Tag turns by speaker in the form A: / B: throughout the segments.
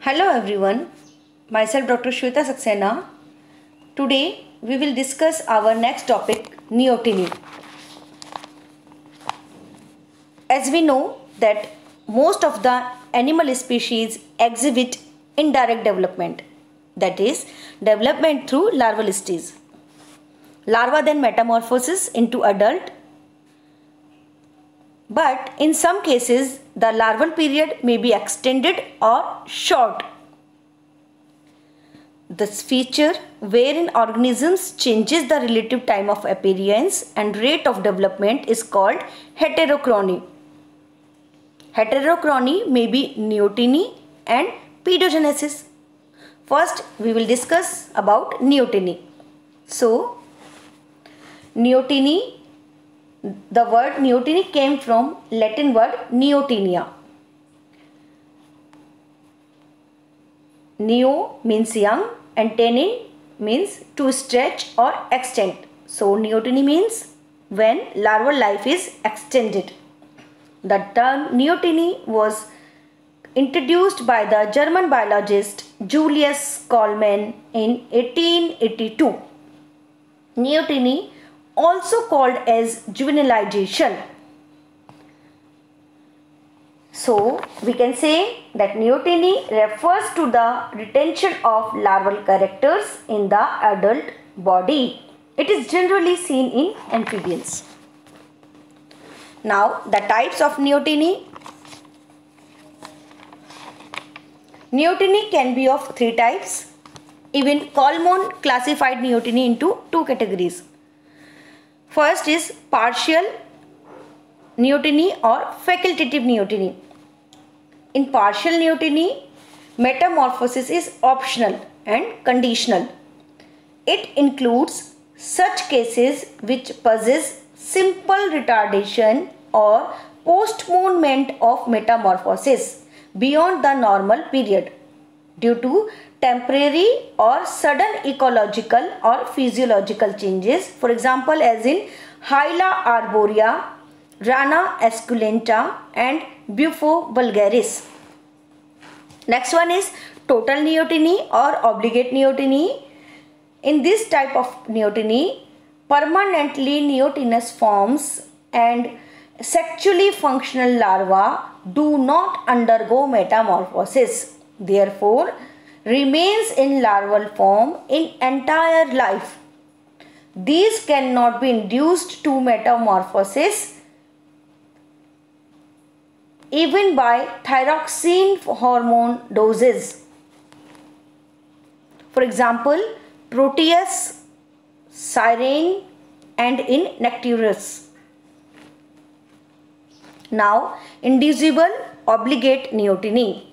A: Hello everyone, myself Dr. Shweta Saxena. Today we will discuss our next topic, neoteny. As we know that most of the animal species exhibit indirect development, that is development through larval stage. Larva then metamorphosis into adult, but in some cases the larval period may be extended or short. This feature wherein organisms changes the relative time of appearance and rate of development is called heterochrony. Heterochrony may be neoteny and pedogenesis. First we will discuss about neoteny. So neoteny, the word neoteny came from Latin word neotenia. Neo means young and tenin means to stretch or extend. So neoteny means when larval life is extended. The term neoteny was introduced by the German biologist Julius Kollmann in 1882. Neoteny, also called as juvenilization. So we can say that neoteny refers to the retention of larval characters in the adult body. It is generally seen in amphibians. Now the types of neoteny. Neoteny can be of three types. Even Kollmann classified neoteny into two categories. First is partial neoteny or facultative neoteny. In partial neoteny, metamorphosis is optional and conditional. It includes such cases which possess simple retardation or postponement of metamorphosis beyond the normal period due to temporary or sudden ecological or physiological changes, for example as in Hyla arborea, Rana esculenta and Bufo vulgaris. Next one is total neoteny or obligate neoteny. In this type of neoteny, permanently neotenous forms and sexually functional larvae do not undergo metamorphosis. Therefore, remains in larval form in entire life. These cannot be induced to metamorphosis even by thyroxine hormone doses. For example, Proteus, Sirene and in Nectarus. Now, inducible obligate neoteny.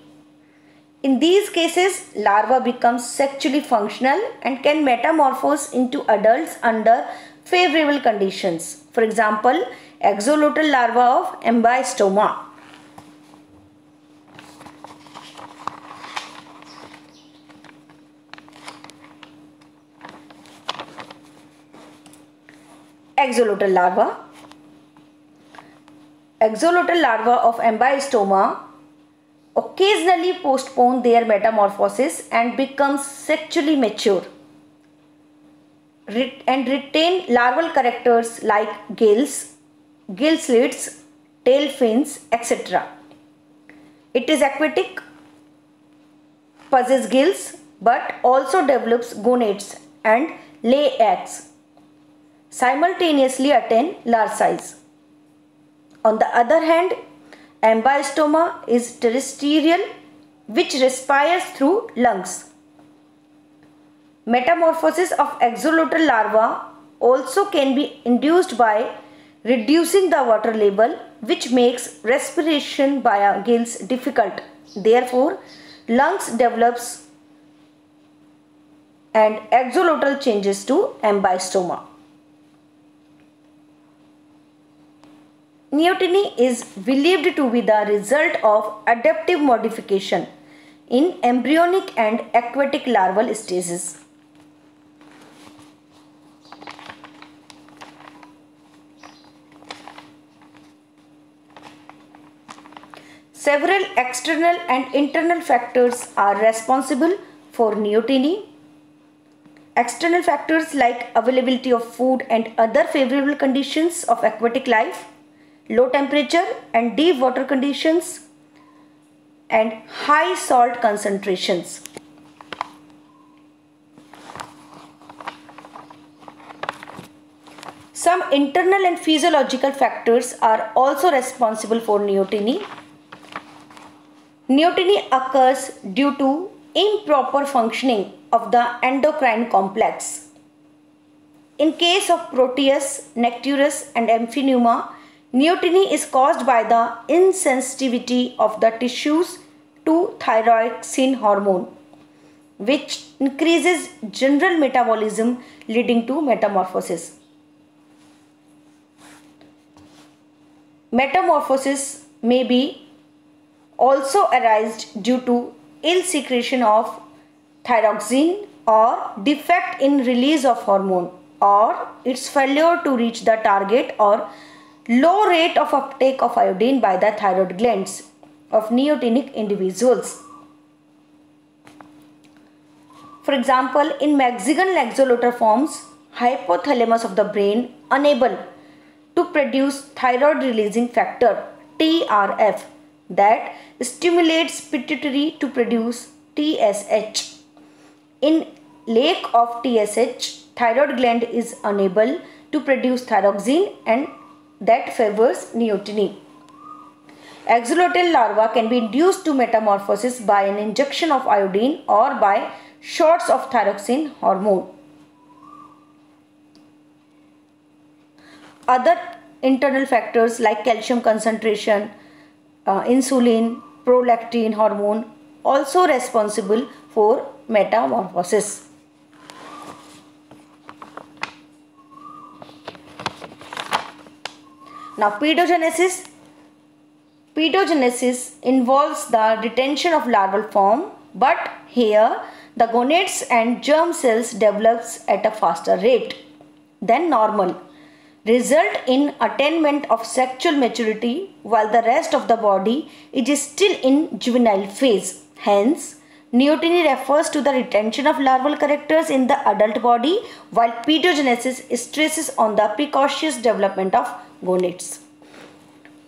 A: In these cases, larva becomes sexually functional and can metamorphose into adults under favorable conditions. For example, axolotl larva of Ambystoma. Axolotl larva. Axolotl larva of Ambystoma occasionally postpone their metamorphosis and becomes sexually mature and retain larval characters like gills, gill slits, tail fins, etc. It is aquatic, possesses gills but also develops gonads and lay eggs. Simultaneously attain large size. On the other hand, Ambystoma is terrestrial which respires through lungs. Metamorphosis of axolotl larva also can be induced by reducing the water level, which makes respiration via gills difficult. Therefore, lungs develops and axolotl changes to Ambystoma. Neoteny is believed to be the result of adaptive modification in embryonic and aquatic larval stages. Several external and internal factors are responsible for neoteny. External factors like availability of food and other favorable conditions of aquatic life, low temperature and deep water conditions, and high salt concentrations. Some internal and physiological factors are also responsible for neoteny. Neoteny occurs due to improper functioning of the endocrine complex. In case of Proteus, Necturus and Amphineuma, neoteny is caused by the insensitivity of the tissues to thyroxine hormone, which increases general metabolism leading to metamorphosis. Metamorphosis may be also arise due to ill secretion of thyroxine or defect in release of hormone, or its failure to reach the target, or low rate of uptake of iodine by the thyroid glands of neotenic individuals. For example, in Mexican axolotl forms, hypothalamus of the brain unable to produce thyroid releasing factor TRF that stimulates pituitary to produce TSH. In lack of TSH, thyroid gland is unable to produce thyroxine, and that favors neoteny. Axolotl larva can be induced to metamorphosis by an injection of iodine or by shots of thyroxine hormone. Other internal factors like calcium concentration, insulin, prolactin hormone also responsible for metamorphosis. Now pedogenesis. Pedogenesis involves the retention of larval form, but here the gonads and germ cells develops at a faster rate than normal, result in attainment of sexual maturity while the rest of the body is still in juvenile phase. Hence, neoteny refers to the retention of larval characters in the adult body, while pedogenesis stresses on the precocious development of gonads.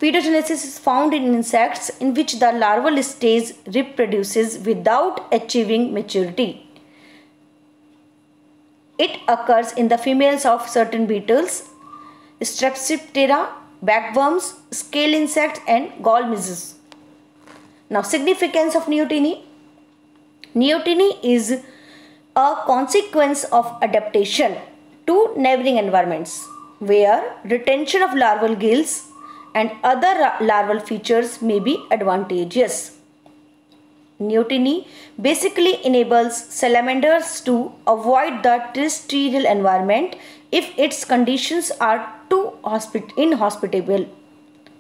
A: Pedogenesis is found in insects in which the larval stage reproduces without achieving maturity. It occurs in the females of certain beetles, Strepsiptera, bagworms, scale insects and gall misses. Now significance of neoteny. Neoteny is a consequence of adaptation to neighboring environments where retention of larval gills and other larval features may be advantageous. Neoteny basically enables salamanders to avoid the terrestrial environment if its conditions are too inhospitable.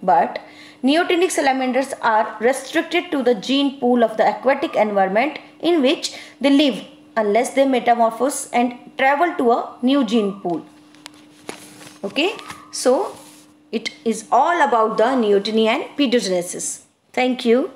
A: But neotenic salamanders are restricted to the gene pool of the aquatic environment in which they live unless they metamorphose and travel to a new gene pool. Okay, so it is all about the neoteny and pedogenesis. Thank you.